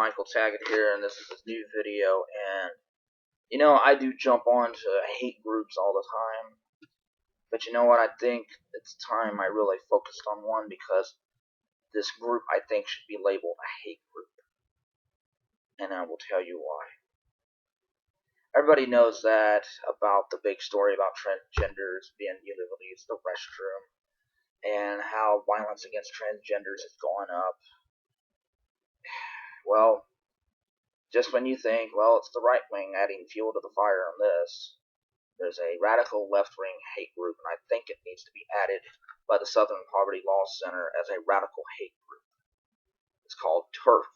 Michael Tackett here, and this is a new video. And I do jump on to hate groups all the time, but you know what? I think it's time I really focused on one because this group I think should be labeled a hate group, and I will tell you why. Everybody knows that about the big story about transgenders being able to use the restroom, and how violence against transgenders has gone up. Well, just when you think, well, it's the right wing adding fuel to the fire on this, there's a radical left-wing hate group, and I think it needs to be added by the Southern Poverty Law Center as a radical hate group. It's called TERF,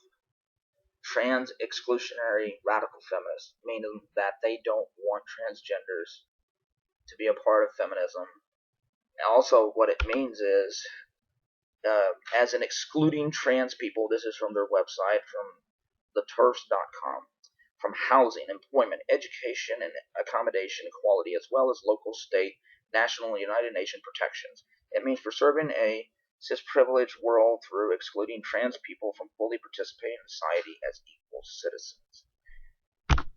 Trans Exclusionary Radical Feminists, meaning that they don't want transgenders to be a part of feminism. And also, what it means is, as in excluding trans people, this is from their website, from TheTERFs.com, from housing, employment, education, and accommodation equality, as well as local, state, national, and United Nations protections. It means preserving a cis-privileged world through excluding trans people from fully participating in society as equal citizens.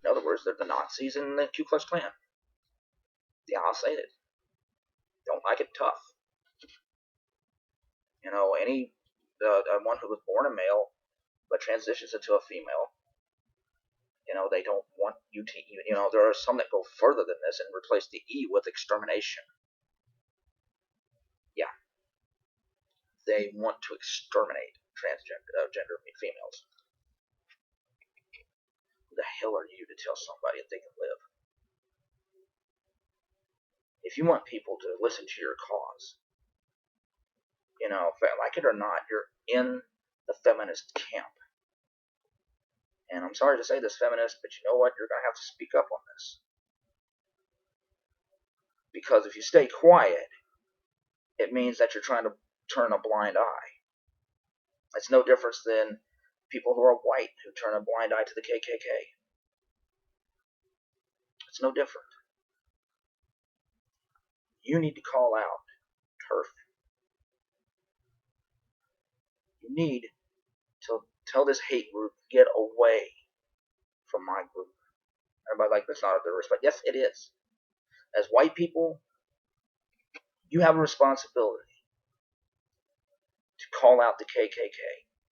In other words, they're the Nazis and the Ku Klux Klan. Yeah, I'll say it. Don't like it, tough. One who was born a male but transitions into a female, they don't want you to, there are some that go further than this and replace the E with extermination. Yeah. They want to exterminate transgender females. Who the hell are you to tell somebody that they can live? If you want people to listen to your cause, like it or not, you're in the feminist camp. And I'm sorry to say this, feminist, but you know what? You're going to have to speak up on this. Because if you stay quiet, it means that you're trying to turn a blind eye. It's no difference than people who are white who turn a blind eye to the KKK. It's no different. You need to call out TERF. You need to tell this hate group, get away from my group. Everybody like, that's not a respect. Yes, it is. As white people, you have a responsibility to call out the KKK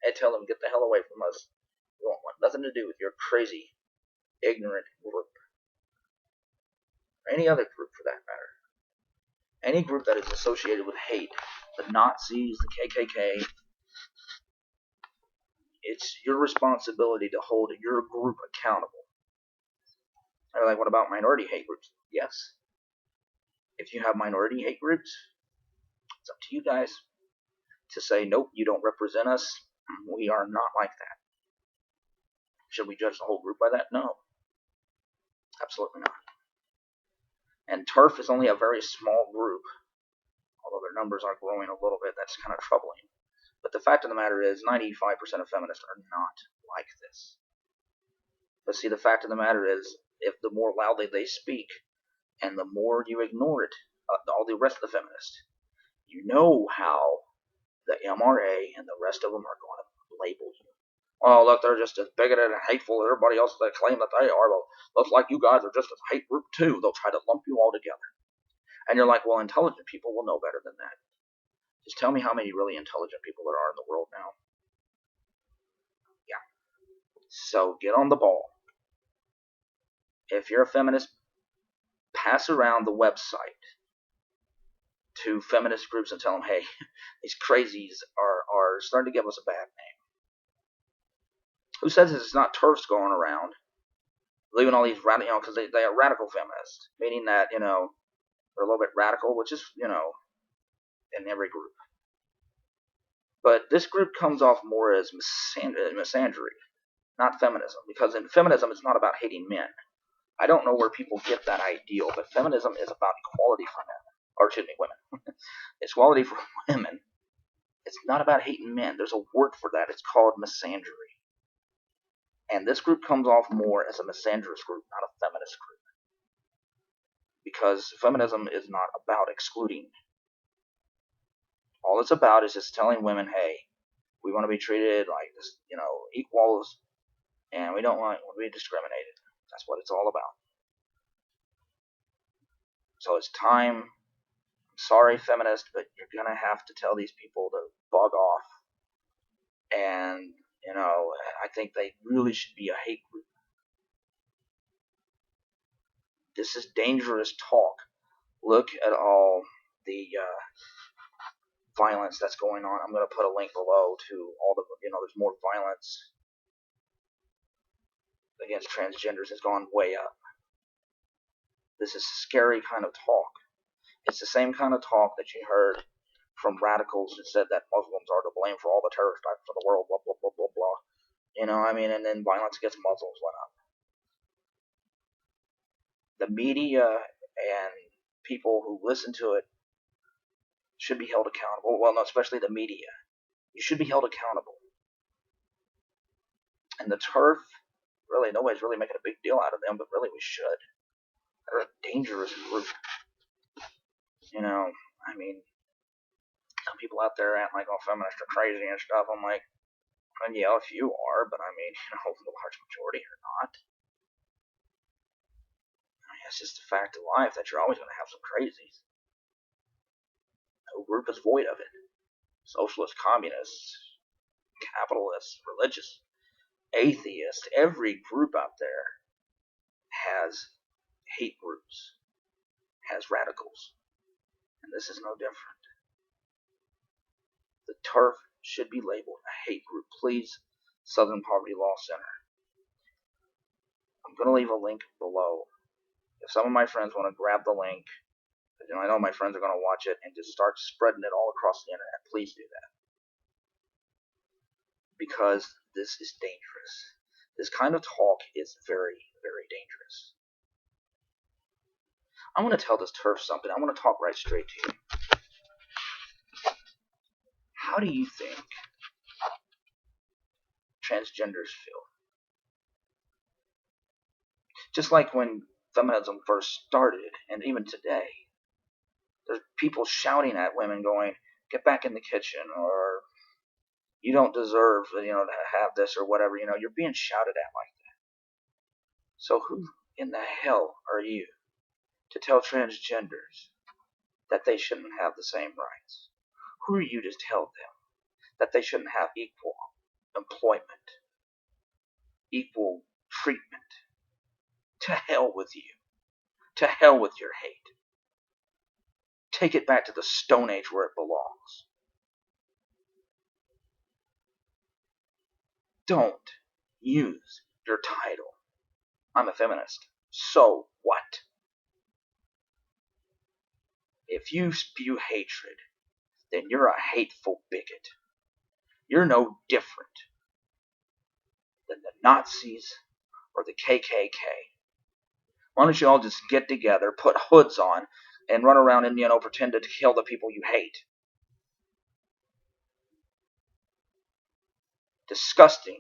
and tell them, get the hell away from us. We don't want nothing to do with your crazy, ignorant group. Or any other group for that matter. Any group that is associated with hate, the Nazis, the KKK, it's your responsibility to hold your group accountable. They're like, what about minority hate groups? Yes. If you have minority hate groups, it's up to you guys to say, nope, you don't represent us. We are not like that. Should we judge the whole group by that? No. Absolutely not. And TERF is only a very small group, although their numbers are growing a little bit. That's kind of troubling. But the fact of the matter is, 95% of feminists are not like this. But see, the fact of the matter is, if the more loudly they speak, and the more you ignore it, all the rest of the feminists, you know how the MRA and the rest of them are going to label you. Oh, look, they're just as bigoted and hateful as everybody else that claim that they are. Well, looks like you guys are just a hate group too. They'll try to lump you all together. And you're like, well, intelligent people will know better than that. Just tell me how many really intelligent people there are in the world now. Yeah. So get on the ball. If you're a feminist, pass around the website to feminist groups and tell them, hey, these crazies are starting to give us a bad name. Who says it's not TERFs going around leaving all these radical, because they are radical feminists, meaning that, they're a little bit radical, which is, in every group. But this group comes off more as misandry, not feminism, because in feminism it's not about hating men. I don't know where people get that ideal, but feminism is about equality for men, or excuse me, women. It's equality for women. It's not about hating men. There's a word for that. It's called misandry. And this group comes off more as a misandrous group, not a feminist group. Because feminism is not about excluding. All it's about is just telling women, hey, we want to be treated like this, equals And we don't want to be discriminated. That's what it's all about. So it's time. I'm sorry, feminist, but you're going to have to tell these people to bug off. And, I think they really should be a hate group. This is dangerous talk. Look at all the violence that's going on. I'm going to put a link below to all the, there's more violence against transgenders has gone way up. This is scary kind of talk. It's the same kind of talk that you heard from radicals who said that Muslims are to blame for all the terrorist attacks of the world, blah, blah, blah, blah, blah. And then violence against Muslims went up. The media and people who listen to it should be held accountable. Well, no, especially the media. You should be held accountable. And the TERF, really, nobody's really making a big deal out of them, but really we should. They're a dangerous group. Some people out there act like all feminists are crazy and stuff. I'm like, well, yeah, if you are, but the large majority are not. It's just a fact of life that you're always going to have some crazies. No group is void of it. Socialists, communists, capitalists, religious, atheists, every group out there has hate groups, has radicals, and this is no different. The TERF should be labeled a hate group. Please, Southern Poverty Law Center. I'm going to leave a link below. If some of my friends want to grab the link, I know my friends are going to watch it and just start spreading it all across the internet, please do that. Because this is dangerous. This kind of talk is very, very dangerous. I want to tell this TERF something. I want to talk right straight to you. How do you think transgenders feel? Just like when feminism first started, and even today, there's people shouting at women going, get back in the kitchen, or you don't deserve, to have this, or whatever. You're being shouted at like that. So who in the hell are you to tell transgenders that they shouldn't have the same rights? Who are you to tell them that they shouldn't have equal employment, equal treatment? To hell with you. To hell with your hate. Take it back to the Stone Age where it belongs. Don't use your title. I'm a feminist. So what? If you spew hatred, then you're a hateful bigot. You're no different than the Nazis or the KKK. Why don't you all just get together, put hoods on, and run around and, pretend to kill the people you hate? Disgusting,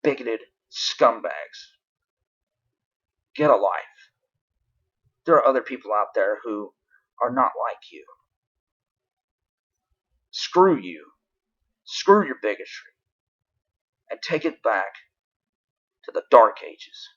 bigoted scumbags. Get a life. There are other people out there who are not like you. Screw you. Screw your bigotry. And take it back to the Dark Ages.